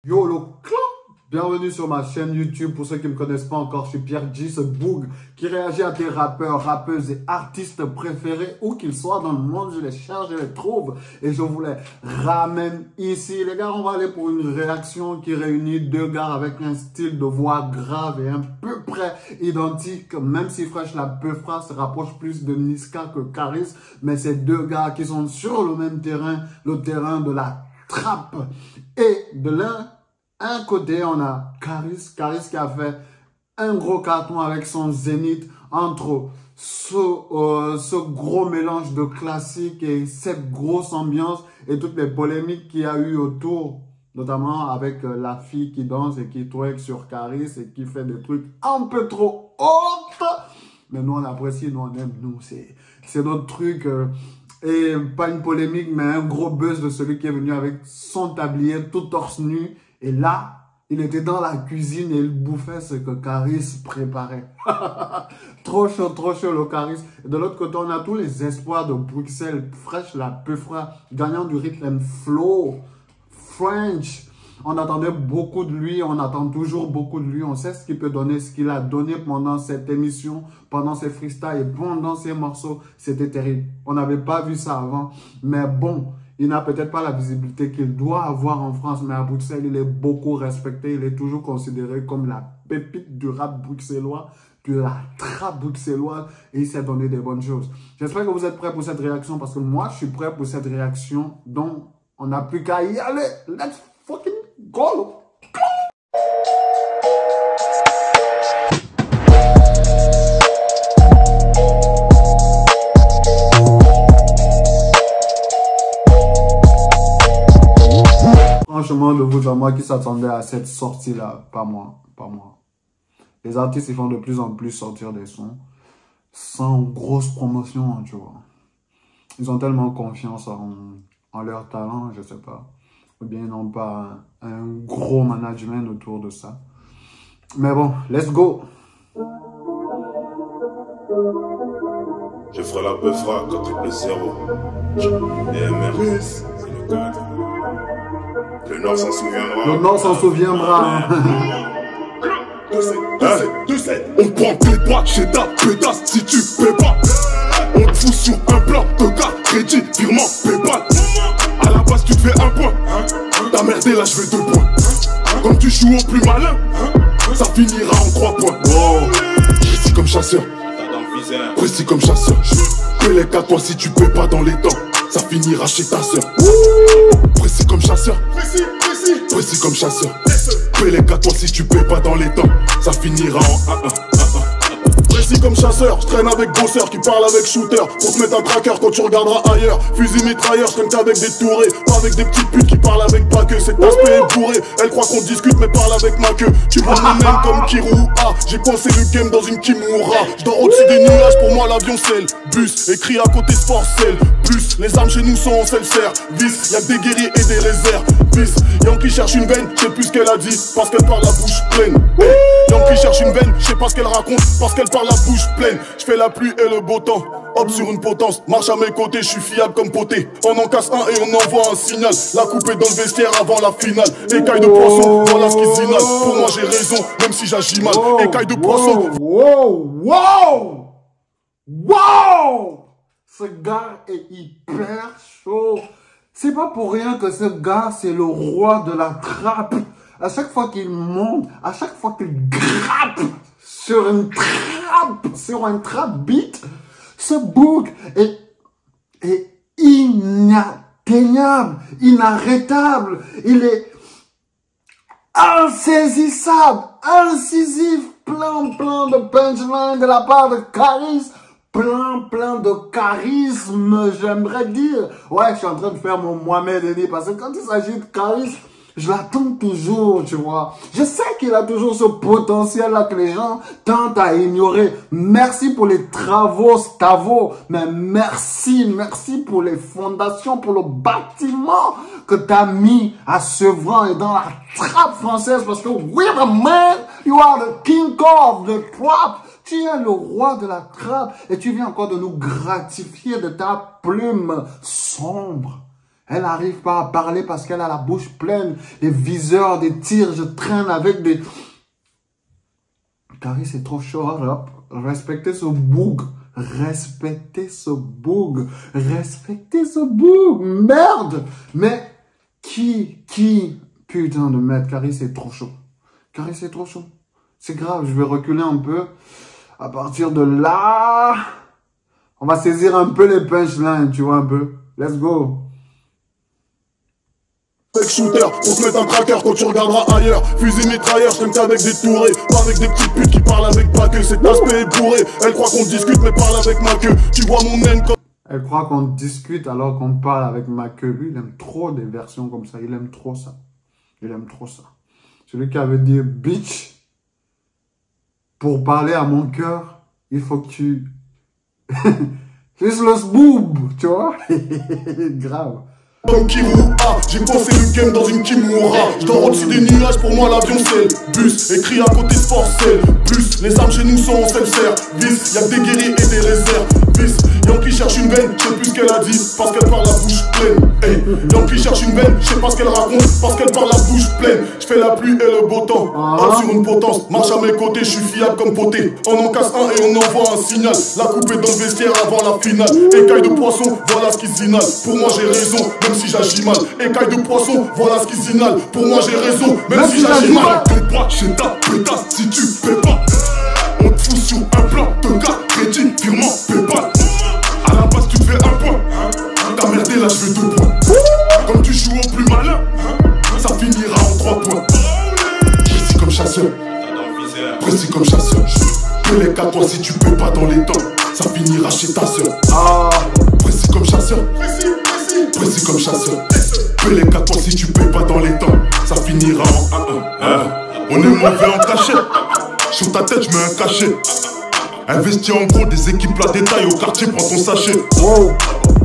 Yo le clan, bienvenue sur ma chaîne YouTube. Pour ceux qui ne me connaissent pas encore, je suis Pierre G, ce boug qui réagit à tes rappeurs, rappeuses et artistes préférés, où qu'ils soient dans le monde. Je les cherche, je les trouve et je vous les ramène ici. Les gars, on va aller pour une réaction qui réunit deux gars avec un style de voix grave et à peu près identique, même si Fresh la Peufra se rapproche plus de Niska que Caris. Mais c'est deux gars qui sont sur le même terrain, le terrain de la trappe. Et de un côté, on a Caris qui a fait un gros carton avec son Zénith entre ce gros mélange de classique et cette grosse ambiance et toutes les polémiques qu'il y a eu autour, notamment avec la fille qui danse et qui twerk sur Caris et qui fait des trucs un peu trop hautes. Mais nous, on apprécie, nous, on aime, nous, c'est notre truc. Et pas une polémique, mais un gros buzz de celui qui est venu avec son tablier tout torse nu. Et là, il était dans la cuisine et il bouffait ce que Caris préparait. Trop chaud le Caris. Et de l'autre côté, on a tous les espoirs de Bruxelles. Fresh la Peufra, gagnant du Rhythm and Flow. French. On attendait beaucoup de lui, on attend toujours beaucoup de lui. On sait ce qu'il peut donner, ce qu'il a donné pendant cette émission, pendant ses freestyles et pendant ses morceaux. C'était terrible. On n'avait pas vu ça avant. Mais bon, il n'a peut-être pas la visibilité qu'il doit avoir en France. Mais à Bruxelles, il est beaucoup respecté. Il est toujours considéré comme la pépite du rap bruxellois, de la trappe bruxelloise. Et il s'est donné des bonnes choses. J'espère que vous êtes prêts pour cette réaction parce que moi, je suis prêt pour cette réaction. Donc, on n'a plus qu'à y aller. Let's fucking go! Franchement, de vous à moi qui s'attendait à cette sortie-là, pas moi. Les artistes, ils font de plus en plus sortir des sons sans grosse promotion, tu vois. Ils ont tellement confiance en leur talent, je sais pas. Ou bien ils n'ont pas un gros management autour de ça. Mais bon, let's go. Je ferai la Peufra quand triple 0. Et MRS, c'est le 4. Le Nord s'en souviendra. Le Nord s'en souviendra. 2-7. On prend tes boîtes chez ta pétasse si tu paies pas. On te fout sur un plan de carte, crédit, virement, PayPal. À la base tu te fais un point. T'as merdé là je fais 2 points. Quand tu joues au plus malin, ça finira en 3 points. Précis comme chasseur. Précis comme chasseur. Paie les 4 toi si tu paies pas dans les temps. Ça finira chez ta soeur. Précis comme chasseur. Précis comme chasseur. Paie les 4 toi si tu paies pas dans les temps. Ça finira en 1-1. Précis comme chasseur, je traîne avec bosseurs qui parlent avec shooter. Pour te mettre un tracker quand tu regarderas ailleurs. Fusil mitrailleur, je traîne qu'avec des tourés. Pas avec des petites putes qui parlent avec pas que. Cet aspect est bourré, elle croit qu'on discute mais parle avec ma queue. Tu vois mon même comme Kirua. J'ai pensé le game dans une Kimura. Je dors au-dessus des nuages, pour moi l'avion c'est le bus. Écrit à côté Sportcell. Plus, les armes chez nous sont en self-service. Y'a que des guerriers et des réserves. Yankee cherche une veine, je sais plus ce qu'elle a dit. Parce qu'elle parle la bouche pleine. Yankee cherche une veine, je sais pas ce qu'elle raconte. Parce qu'elle parle la bouche pleine. Je fais la pluie et le beau temps. Hop sur une potence, marche à mes côtés, je suis fiable comme poté. On en casse un et on envoie un signal. La coupe est dans le vestiaire avant la finale. Écaille de poisson, voilà ce qui s'inale. Pour moi j'ai raison, même si j'agis mal. Écaille de poisson. Wow! Ce gars est hyper chaud. C'est pas pour rien que ce gars, c'est le roi de la trappe. À chaque fois qu'il monte, à chaque fois qu'il grappe sur un trap beat, ce bouc est inatteignable, inarrêtable. Il est insaisissable, incisif, plein de punchline de la part de Caris. Plein de charisme, j'aimerais dire. Ouais, je suis en train de faire mon Mohamed Eni parce que quand il s'agit de charisme, je l'attends toujours, tu vois. Je sais qu'il a toujours ce potentiel-là que les gens tentent à ignorer. Merci pour les travaux, Stavo. Mais merci pour les fondations, pour le bâtiment que tu as mis à Sevran et dans la trappe française. Parce que we the man, you are the king of the trap. Tu es le roi de la trappe et tu viens encore de nous gratifier de ta plume sombre. Elle n'arrive pas à parler parce qu'elle a la bouche pleine. Des viseurs, des tirs, je traîne avec des... Carrie, c'est trop chaud. Respectez ce boug. Respectez ce boug. Respectez ce boug. Merde. Mais qui... Putain de merde, Carrie, c'est trop chaud. Carrie, c'est trop chaud. C'est grave, je vais reculer un peu. À partir de là, on va saisir un peu les punchlines, tu vois un peu. Let's go. Avec shooter, on se met un tracker quand tu regarderas ailleurs. Fusil mitrailleur, je t'aime qu'avec des tourés. Pas avec des petites putes qui parlent avec pas que. Cet aspect est bourré. Elle croit qu'on discute mais parle avec ma queue. Tu vois mon naine comme... Elle croit qu'on discute alors qu'on parle avec ma queue. Lui, il aime trop des versions comme ça. Il aime trop ça. Il aime trop ça. Celui qui avait dit bitch. Pour parler à mon cœur, il faut que tu... Useless boob, tu vois. Grave. Comme Kimura, j'ai pensé le game dans une Kimura. Je dors au-dessus des nuages, pour moi l'avion c'est le bus. Écrit à côté sport c'est le plus. Les armes chez nous sont en self-service. Y'a que des guerriers et des réservistes. Yankee cherche une veine, je sais plus ce qu'elle a dit, parce qu'elle parle la bouche pleine. Hey, Yankee cherche une veine, je sais pas ce qu'elle raconte, parce qu'elle parle la bouche pleine. Je fais la pluie et le beau temps, sur une potence. Marche à mes côtés, je suis fiable comme poté. On en casse un et on envoie un signal. La coupe est dans le vestiaire avant la finale. Écaille de poisson, voilà ce qui s'inale. Pour moi j'ai raison, même si j'agis mal. Écaille de poisson, voilà ce qui s'inale. Pour moi j'ai raison, même si j'agis mal. Ton bras chez ta pétasse si tu paies pas. On te fout sur un plan de carte, crédit, virement, PayPal. À la base tu te fais un point, t'as merdé là je fais 2 points. Comme tu joues au plus malin, ça finira en 3 points. Précis comme chasseur, précis comme chasseur. Que les 4 toi si tu paies pas dans les temps, ça finira chez ta soeur. Précis comme chasseur, précis comme chasseur. Que les 4 toi si tu paies pas dans les temps, ça finira en 1-1. On est mauvais en cachette, sur ta tête je mets un cachet. Investis en gros des équipes la détail au quartier, prends ton sachet.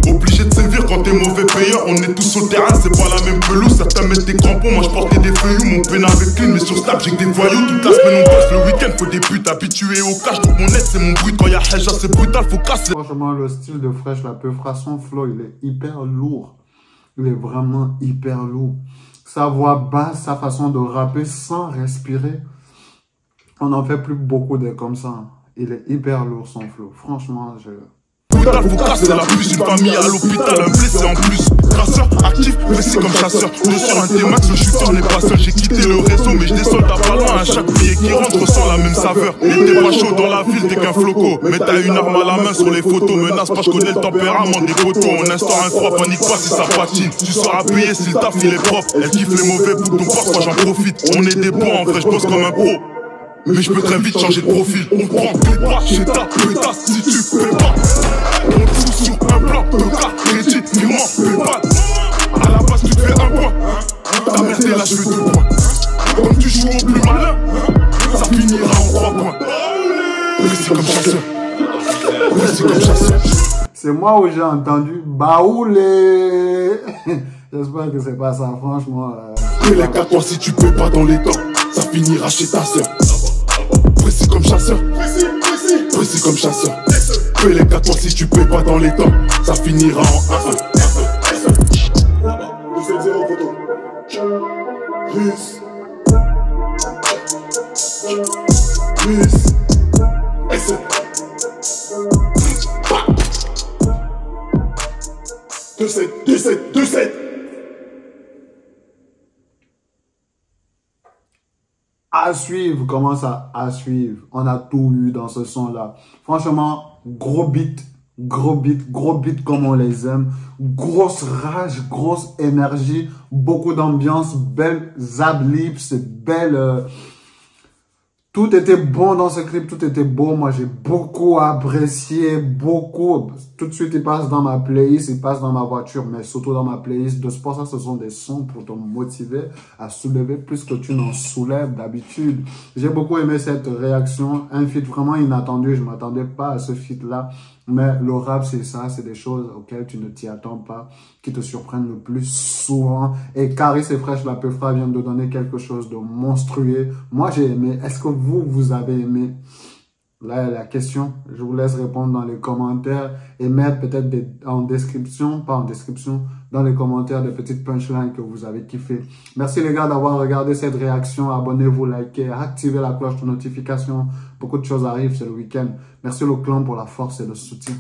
Obligé de sévir quand t'es mauvais payeur. On est tous sur le terrain, c'est pas la même pelouse. Certains mettent des crampons, moi je portais des feuillous. Mon pénal avec clean, mais sur Snap j'ai que des voyous. Toute la semaine on bosse, le week-end faut des putes. Habitué au cash, donc mon net c'est mon bruit. Quand y'a Heja c'est brutal, faut casser. Franchement, le style de Fresh la Peufra, son flow, il est hyper lourd. Il est vraiment hyper lourd. Sa voix basse, sa façon de rapper sans respirer. On n'en fait plus beaucoup de comme ça. Il est hyper lourd son flow. Franchement, faut casser la puce, une famille à l'hôpital, un blessé en plus. Grasseur, actif, précis comme chasseur. Je sur un T-Max, le shooter n'est pas seul. J'ai quitté le réseau, mais je désolde à pas loin. À chaque billet qui rentre, ressent la même saveur. Et t'es pas chaud dans la ville, t'es qu'un floco. Mais t'as une arme à la main sur les photos. Menace pas, je connais le tempérament des poteaux. On instaure un froid, panique pas si ça patine. Tu seras payé si le taf il est propre. Elle kiffe les mauvais bouts, donc parfois j'en profite. On est des bons, en vrai, je bosse comme un pro. Mais je peux très vite changer de profil. On prend tes bras chez ta pétasse si tu paies pas. On te fout sur un plan de carte, crédit, virement, PayPal. À la base tu te fais un point, t'as merdé là je fais 2 points. Comme tu joues au plus malin, ça finira en 3 points. Précis comme chasseur, précis comme chasseur. C'est moi où j'ai entendu baoulé. J'espère que c'est pas ça, franchement. Et les 4 si tu paies pas dans les temps, ça finira chez ta soeur. Précis comme chasseur, précis comme chasseur. Que les 4 si tu paies pas dans les temps, ça finira en 1-1. 2-7-0 photo. Russe. Russe. S. 2-7. À suivre, comment ça? À suivre. On a tout eu dans ce son-là. Franchement, gros beat comme on les aime. Grosse rage, grosse énergie, beaucoup d'ambiance, belles ad-libs, belle... Tout était bon dans ce clip, tout était beau. Moi, j'ai beaucoup apprécié, beaucoup. Tout de suite, il passe dans ma playlist, il passe dans ma voiture, mais surtout dans ma playlist de sport. Ça, ce sont des sons pour te motiver à soulever plus que tu n'en soulèves d'habitude. J'ai beaucoup aimé cette réaction. Un feat vraiment inattendu. Je ne m'attendais pas à ce feat-là. Mais le rap, c'est ça. C'est des choses auxquelles tu ne t'y attends pas, qui te surprennent le plus souvent. Et Carrie c'est Fresh la Peufra vient de donner quelque chose de monstrueux. Moi, j'ai aimé. Est-ce que vous avez aimé? Là, la question, je vous laisse répondre dans les commentaires et mettre peut-être en description, pas en description, dans les commentaires des petites punchlines que vous avez kiffé. Merci les gars d'avoir regardé cette réaction. Abonnez-vous, likez, activez la cloche de notification. Beaucoup de choses arrivent, c'est le week-end. Merci le clan pour la force et le soutien.